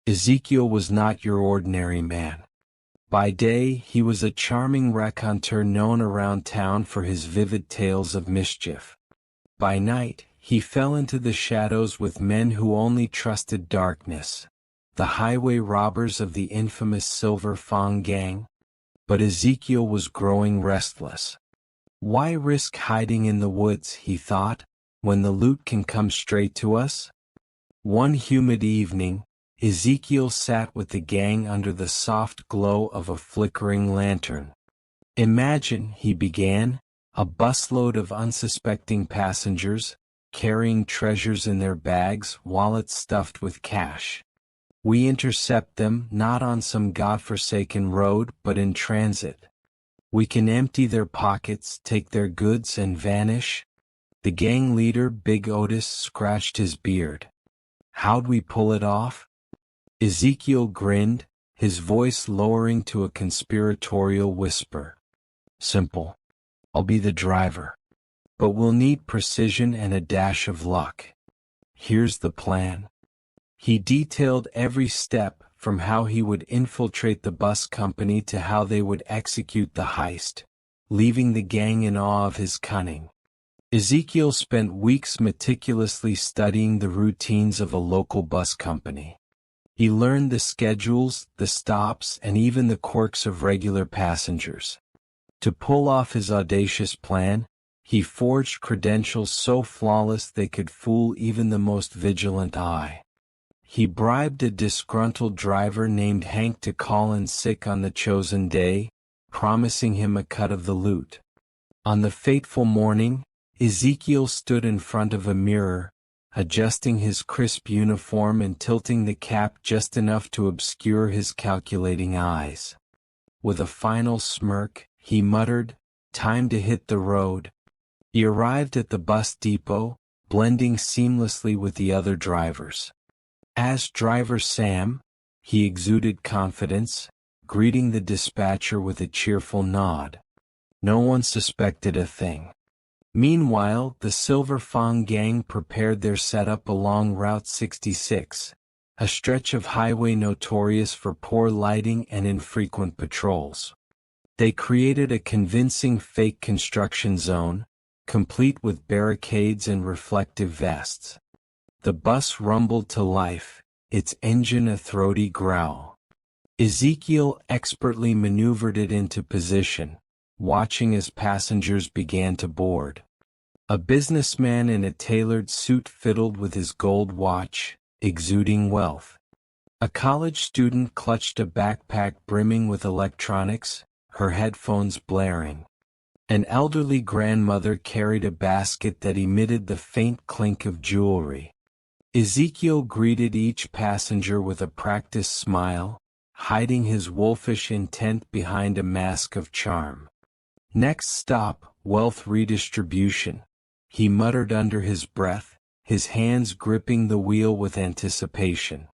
Ezekiel was not your ordinary man. By day, he was a charming raconteur known around town for his vivid tales of mischief. By night, he fell into the shadows with men who only trusted darkness, the highway robbers of the infamous Silver Fang Gang. But Ezekiel was growing restless. Why risk hiding in the woods, he thought, when the loot can come straight to us? One humid evening, Ezekiel sat with the gang under the soft glow of a flickering lantern. Imagine, he began, a busload of unsuspecting passengers, carrying treasures in their bags, wallets stuffed with cash. We intercept them not on some godforsaken road but in transit. We can empty their pockets, take their goods and vanish. The gang leader, Big Otis, scratched his beard. How'd we pull it off? Ezekiel grinned, his voice lowering to a conspiratorial whisper. Simple. I'll be the driver. But we'll need precision and a dash of luck. Here's the plan. He detailed every step, from how he would infiltrate the bus company to how they would execute the heist, leaving the gang in awe of his cunning. Ezekiel spent weeks meticulously studying the routines of a local bus company. He learned the schedules, the stops, and even the quirks of regular passengers. To pull off his audacious plan, he forged credentials so flawless they could fool even the most vigilant eye. He bribed a disgruntled driver named Hank to call in sick on the chosen day, promising him a cut of the loot. On the fateful morning, Ezekiel stood in front of a mirror, adjusting his crisp uniform and tilting the cap just enough to obscure his calculating eyes. With a final smirk, he muttered, "Time to hit the road." He arrived at the bus depot, blending seamlessly with the other drivers. As driver Sam, he exuded confidence, greeting the dispatcher with a cheerful nod. No one suspected a thing. Meanwhile, the Silver Fang Gang prepared their setup along Route 66, a stretch of highway notorious for poor lighting and infrequent patrols. They created a convincing fake construction zone, complete with barricades and reflective vests. The bus rumbled to life, its engine a throaty growl. Ezekiel expertly maneuvered it into position, watching as passengers began to board. A businessman in a tailored suit fiddled with his gold watch, exuding wealth. A college student clutched a backpack brimming with electronics, her headphones blaring. An elderly grandmother carried a basket that emitted the faint clink of jewelry. Ezekiel greeted each passenger with a practiced smile, hiding his wolfish intent behind a mask of charm. Next stop, wealth redistribution, he muttered under his breath, his hands gripping the wheel with anticipation.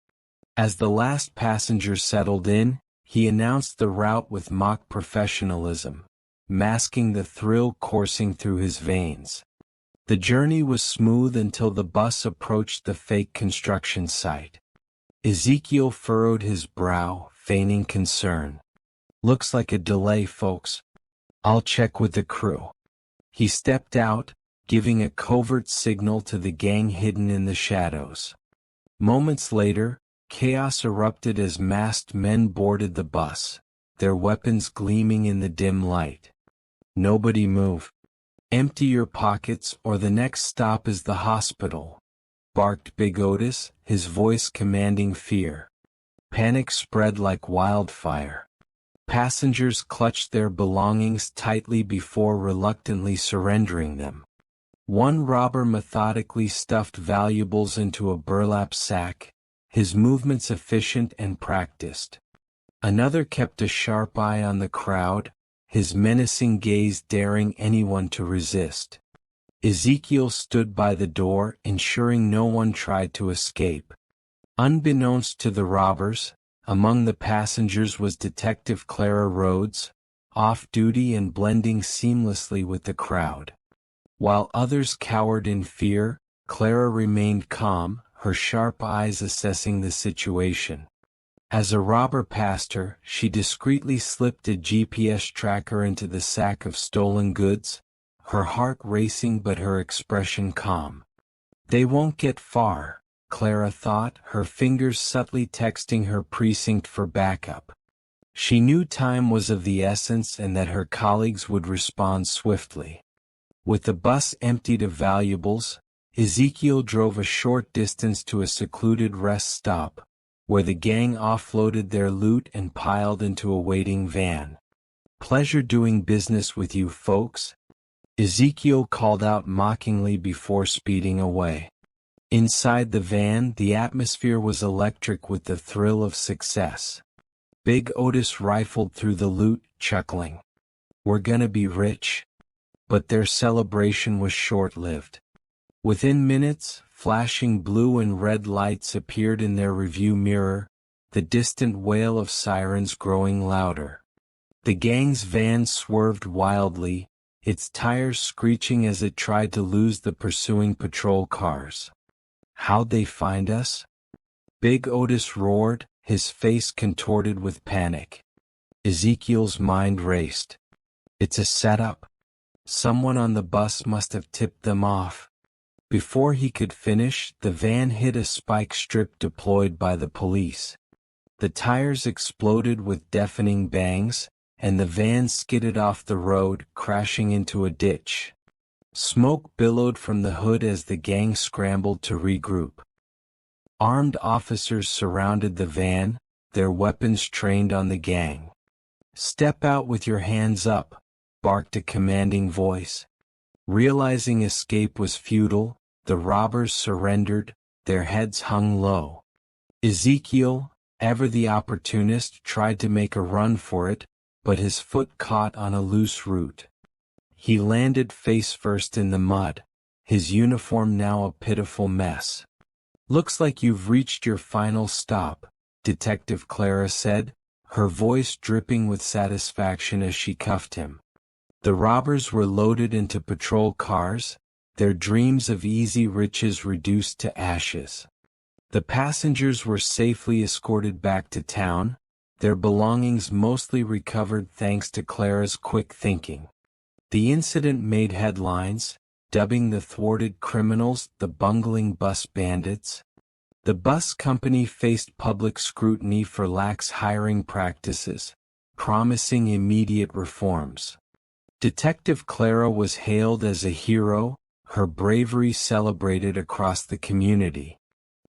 As the last passenger settled in, he announced the route with mock professionalism, masking the thrill coursing through his veins. The journey was smooth until the bus approached the fake construction site. Ezekiel furrowed his brow, feigning concern. "Looks like a delay, folks. I'll check with the crew." He stepped out, giving a covert signal to the gang hidden in the shadows. Moments later, chaos erupted as masked men boarded the bus, their weapons gleaming in the dim light. "Nobody move. Empty your pockets or the next stop is the hospital," barked Big Otis, his voice commanding fear. Panic spread like wildfire. Passengers clutched their belongings tightly before reluctantly surrendering them. One robber methodically stuffed valuables into a burlap sack, his movements efficient and practiced. Another kept a sharp eye on the crowd, his menacing gaze daring anyone to resist. Ezekiel stood by the door, ensuring no one tried to escape. Unbeknownst to the robbers, among the passengers was Detective Clara Rhodes, off-duty and blending seamlessly with the crowd. While others cowered in fear, Clara remained calm, her sharp eyes assessing the situation. As a robber passed her, she discreetly slipped a GPS tracker into the sack of stolen goods, her heart racing but her expression calm. They won't get far, Clara thought, her fingers subtly texting her precinct for backup. She knew time was of the essence and that her colleagues would respond swiftly. With the bus emptied of valuables, Ezekiel drove a short distance to a secluded rest stop, where the gang offloaded their loot and piled into a waiting van. "Pleasure doing business with you folks," Ezekiel called out mockingly before speeding away. Inside the van, the atmosphere was electric with the thrill of success. Big Otis rifled through the loot, chuckling. "We're gonna be rich." But their celebration was short-lived. Within minutes, flashing blue and red lights appeared in their review mirror, the distant wail of sirens growing louder. The gang's van swerved wildly, its tires screeching as it tried to lose the pursuing patrol cars. "How'd they find us?" Big Otis roared, his face contorted with panic. Ezekiel's mind raced. "It's a setup. Someone on the bus must have tipped them off." Before he could finish, the van hit a spike strip deployed by the police. The tires exploded with deafening bangs, and the van skidded off the road, crashing into a ditch. Smoke billowed from the hood as the gang scrambled to regroup. Armed officers surrounded the van, their weapons trained on the gang. "Step out with your hands up," barked a commanding voice. Realizing escape was futile, the robbers surrendered, their heads hung low. Ezekiel, ever the opportunist, tried to make a run for it, but his foot caught on a loose root. He landed face first in the mud, his uniform now a pitiful mess. "Looks like you've reached your final stop," Detective Clara said, her voice dripping with satisfaction as she cuffed him. The robbers were loaded into patrol cars, their dreams of easy riches reduced to ashes. The passengers were safely escorted back to town, their belongings mostly recovered thanks to Clara's quick thinking. The incident made headlines, dubbing the thwarted criminals the bungling bus bandits. The bus company faced public scrutiny for lax hiring practices, promising immediate reforms. Detective Clara was hailed as a hero, her bravery celebrated across the community.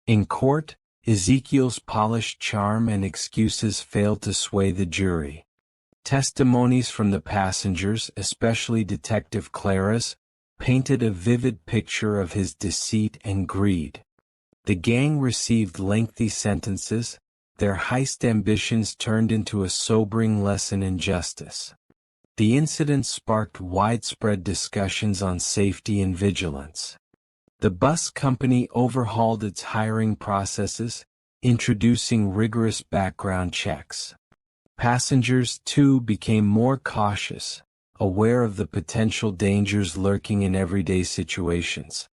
In court, Ezekiel's polished charm and excuses failed to sway the jury. Testimonies from the passengers, especially Detective Clara's, painted a vivid picture of his deceit and greed. The gang received lengthy sentences, their heist ambitions turned into a sobering lesson in justice. The incident sparked widespread discussions on safety and vigilance. The bus company overhauled its hiring processes, introducing rigorous background checks. Passengers, too, became more cautious, aware of the potential dangers lurking in everyday situations.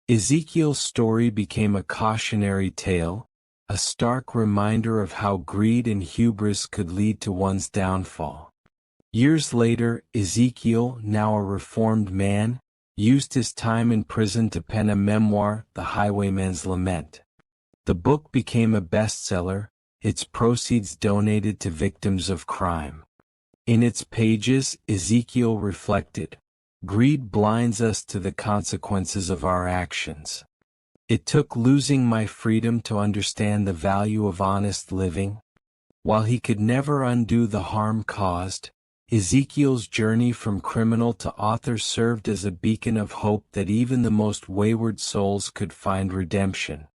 Ezekiel's story became a cautionary tale, a stark reminder of how greed and hubris could lead to one's downfall. Years later, Ezekiel, now a reformed man, used his time in prison to pen a memoir, The Highwayman's Lament. The book became a bestseller, its proceeds donated to victims of crime. In its pages, Ezekiel reflected, "Greed blinds us to the consequences of our actions. It took losing my freedom to understand the value of honest living." While he could never undo the harm caused, Ezekiel's journey from criminal to author served as a beacon of hope that even the most wayward souls could find redemption.